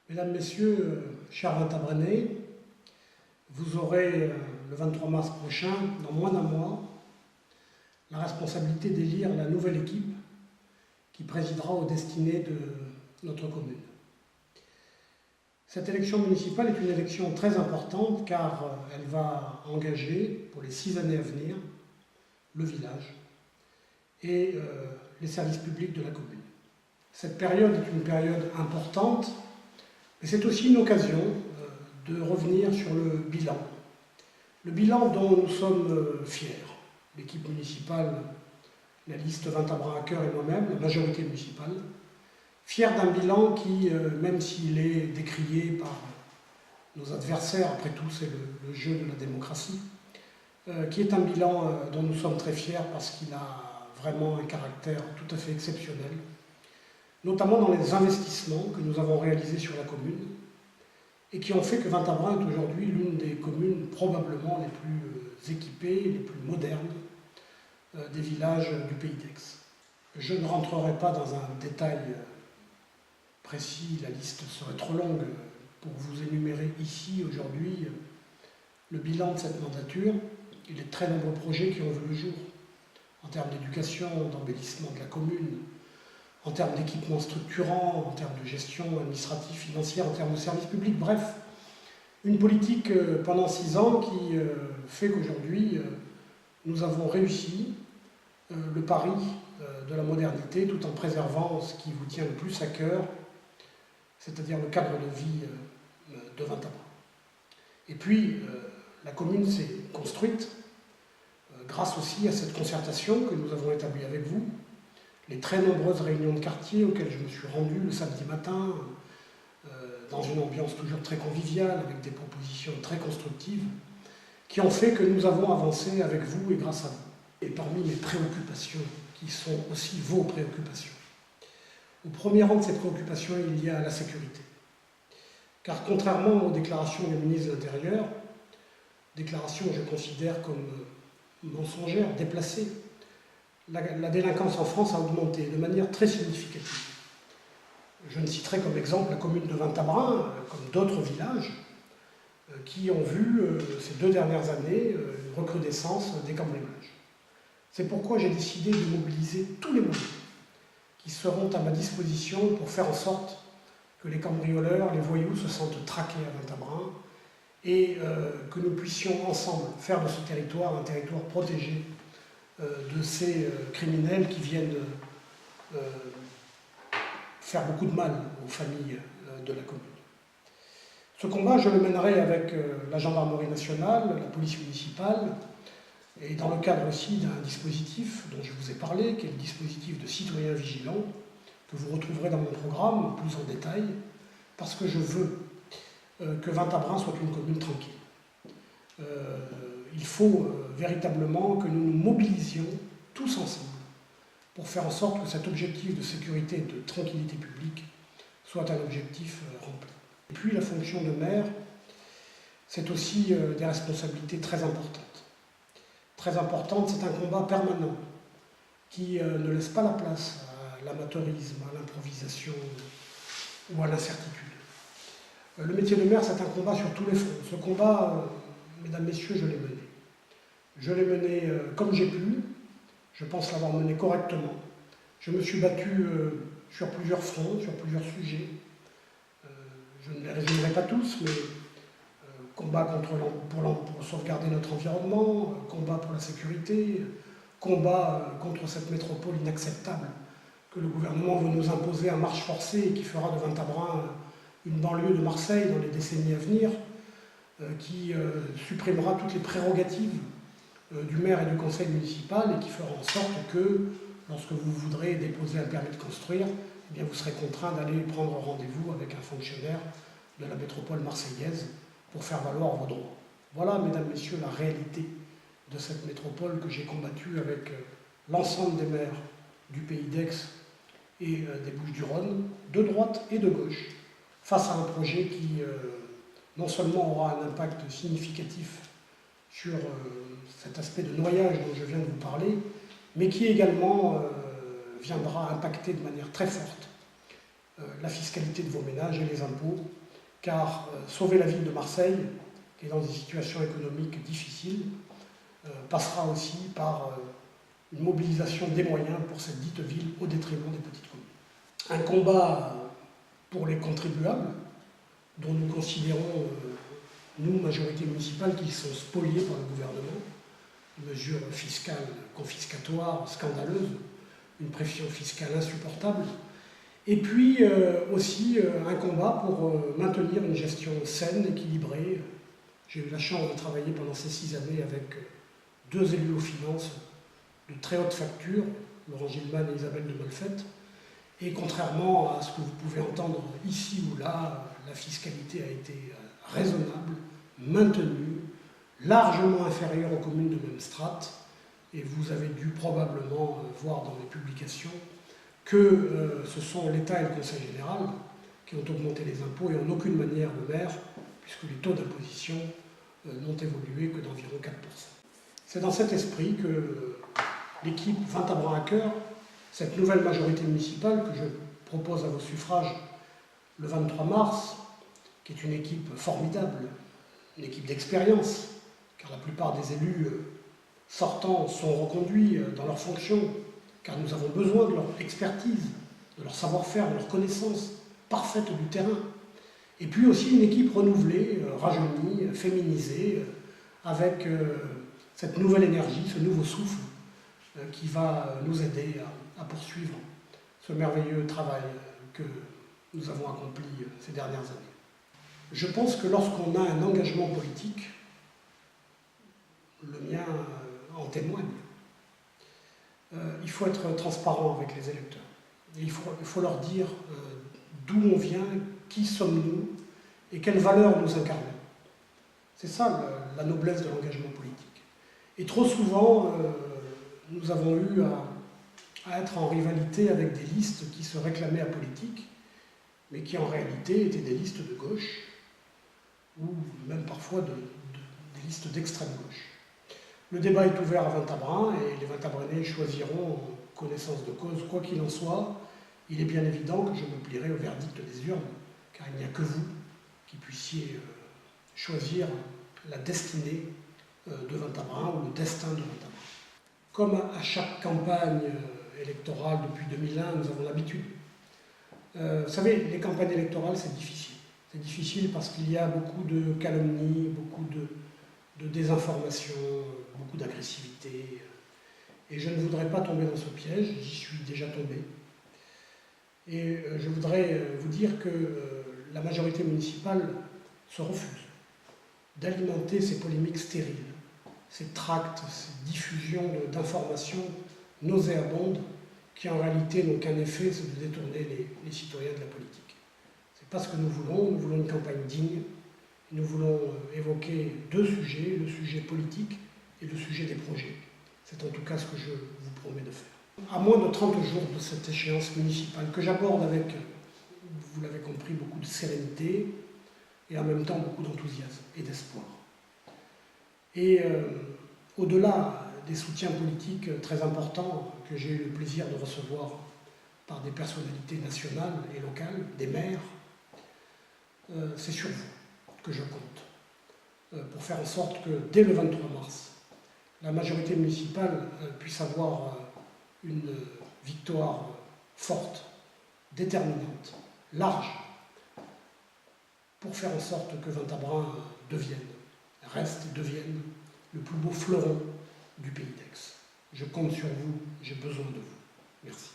Mesdames, Messieurs, chers Vintabrenais, vous aurez le 23 mars prochain, dans moins d'un mois, la responsabilité d'élire la nouvelle équipe qui présidera aux destinées de notre commune. Cette élection municipale est une élection très importante car elle va engager pour les 6 années à venir le village et les services publics de la commune. Cette période est une période importante, mais c'est aussi une occasion de revenir sur le bilan. Le bilan dont nous sommes fiers, l'équipe municipale, la liste Vintabren à cœur et moi-même, la majorité municipale, fiers d'un bilan qui, même s'il est décrié par nos adversaires, après tout c'est le jeu de la démocratie, qui est un bilan dont nous sommes très fiers parce qu'il a vraiment un caractère tout à fait exceptionnel, notamment dans les investissements que nous avons réalisés sur la commune et qui ont fait que Vintabren est aujourd'hui l'une des communes probablement les plus équipées, les plus modernes des villages du Pays d'Aix. Je ne rentrerai pas dans un détail précis, la liste serait trop longue pour vous énumérer ici aujourd'hui le bilan de cette mandature et les très nombreux projets qui ont vu le jour en termes d'éducation, d'embellissement de la commune, en termes d'équipements structurants, en termes de gestion administrative, financière, en termes de services publics, bref, une politique pendant 6 ans qui fait qu'aujourd'hui nous avons réussi le pari de la modernité tout en préservant ce qui vous tient le plus à cœur, c'est-à-dire le cadre de vie de Vintabren. Et puis, la commune s'est construite grâce aussi à cette concertation que nous avons établie avec vous, les très nombreuses réunions de quartier auxquelles je me suis rendu le samedi matin, dans une ambiance toujours très conviviale, avec des propositions très constructives, qui ont fait que nous avons avancé avec vous et grâce à vous. Et parmi mes préoccupations, qui sont aussi vos préoccupations, au premier rang de ces préoccupations, il y a la sécurité. Car contrairement aux déclarations du ministre de l'Intérieur, déclarations que je considère comme mensongères, déplacées, la délinquance en France a augmenté de manière très significative. Je ne citerai comme exemple la commune de Vintabren, comme d'autres villages, qui ont vu ces 2 dernières années une recrudescence des cambriolages. C'est pourquoi j'ai décidé de mobiliser tous les moyens qui seront à ma disposition pour faire en sorte que les cambrioleurs, les voyous se sentent traqués à Vintabren et que nous puissions ensemble faire de ce territoire un territoire protégé de ces criminels qui viennent faire beaucoup de mal aux familles de la commune. Ce combat, je le mènerai avec la gendarmerie nationale, la police municipale, et dans le cadre aussi d'un dispositif dont je vous ai parlé, qui est le dispositif de citoyens vigilants, que vous retrouverez dans mon programme plus en détail, parce que je veux que Vintabren soit une commune tranquille. Il faut véritablement que nous nous mobilisions tous ensemble pour faire en sorte que cet objectif de sécurité et de tranquillité publique soit un objectif rempli. Et puis la fonction de maire, c'est aussi des responsabilités très importantes. Très importante, c'est un combat permanent qui ne laisse pas la place à l'amateurisme, à l'improvisation ou à l'incertitude. Le métier de maire, c'est un combat sur tous les fronts. Ce combat, mesdames, messieurs, je l'ai mené. Je l'ai mené comme j'ai pu, je pense l'avoir mené correctement. Je me suis battu sur plusieurs fronts, sur plusieurs sujets. Je ne les résumerai pas tous, mais combat pour sauvegarder notre environnement, combat pour la sécurité, combat contre cette métropole inacceptable que le gouvernement veut nous imposer à marche forcée et qui fera de Vintabren une banlieue de Marseille dans les décennies à venir, qui supprimera toutes les prérogatives du maire et du conseil municipal et qui fera en sorte que, lorsque vous voudrez déposer un permis de construire, eh bien vous serez contraint d'aller prendre rendez-vous avec un fonctionnaire de la métropole marseillaise pour faire valoir vos droits. Voilà, mesdames, messieurs, la réalité de cette métropole que j'ai combattue avec l'ensemble des maires du Pays d'Aix et des Bouches-du-Rhône, de droite et de gauche, face à un projet qui non seulement aura un impact significatif sur cet aspect de noyage dont je viens de vous parler, mais qui également viendra impacter de manière très forte la fiscalité de vos ménages et les impôts, car sauver la ville de Marseille, qui est dans une situation économique difficile, passera aussi par une mobilisation des moyens pour cette dite ville au détriment des petites communes. Un combat pour les contribuables, dont nous considérons, nous, majorité municipale, qu'ils sont spoliés par le gouvernement, une mesure fiscale confiscatoire, scandaleuse, une pression fiscale insupportable, et puis aussi un combat pour maintenir une gestion saine, équilibrée. J'ai eu la chance de travailler pendant ces 6 années avec 2 élus aux finances de très haute facture, Laurent Gilman et Isabelle de Molfette, et contrairement à ce que vous pouvez entendre ici ou là, la fiscalité a été raisonnable, maintenue, largement inférieure aux communes de même strate, et vous avez dû probablement voir dans les publications que ce sont l'État et le Conseil général qui ont augmenté les impôts et en aucune manière le maire, puisque les taux d'imposition n'ont évolué que d'environ 4%. C'est dans cet esprit que l'équipe 20 à bras à cœur, cette nouvelle majorité municipale que je propose à vos suffrages le 23 mars, qui est une équipe formidable, une équipe d'expérience, car la plupart des élus sortants sont reconduits dans leurs fonctions, car nous avons besoin de leur expertise, de leur savoir-faire, de leur connaissance parfaite du terrain. Et puis aussi une équipe renouvelée, rajeunie, féminisée, avec cette nouvelle énergie, ce nouveau souffle qui va nous aider à poursuivre ce merveilleux travail que nous avons accompli ces dernières années. Je pense que lorsqu'on a un engagement politique, le mien en témoigne, il faut être transparent avec les électeurs. Et il faut leur dire d'où on vient, qui sommes-nous et quelles valeurs nous incarnons. C'est ça la noblesse de l'engagement politique. Et trop souvent, nous avons eu à être en rivalité avec des listes qui se réclamaient apolitiques, mais qui en réalité étaient des listes de gauche, ou même parfois des listes d'extrême gauche. Le débat est ouvert à Ventabren et les Ventabrenais choisiront en connaissance de cause. Quoi qu'il en soit, il est bien évident que je me plierai au verdict des urnes, car il n'y a que vous qui puissiez choisir la destinée de Ventabren ou le destin de Ventabren. Comme à chaque campagne électorale depuis 2001, nous avons l'habitude. Vous savez, les campagnes électorales, c'est difficile. C'est difficile parce qu'il y a beaucoup de calomnies, beaucoup de désinformation, beaucoup d'agressivité. Et je ne voudrais pas tomber dans ce piège, j'y suis déjà tombé. Et je voudrais vous dire que la majorité municipale se refuse d'alimenter ces polémiques stériles, ces tracts, ces diffusions d'informations nauséabondes qui en réalité n'ont qu'un effet, c'est de détourner les citoyens de la politique. C'est pas ce que nous voulons une campagne digne. Nous voulons évoquer 2 sujets, le sujet politique et le sujet des projets. C'est en tout cas ce que je vous promets de faire. À moins de 30 jours de cette échéance municipale, que j'aborde avec, vous l'avez compris, beaucoup de sérénité et en même temps beaucoup d'enthousiasme et d'espoir. Et au-delà des soutiens politiques très importants que j'ai eu le plaisir de recevoir par des personnalités nationales et locales, des maires, c'est sur vous que je compte, pour faire en sorte que dès le 23 mars, la majorité municipale puisse avoir une victoire forte, déterminante, large, pour faire en sorte que Ventabren reste et devienne le plus beau fleuron du pays d'Aix. Je compte sur vous, j'ai besoin de vous. Merci.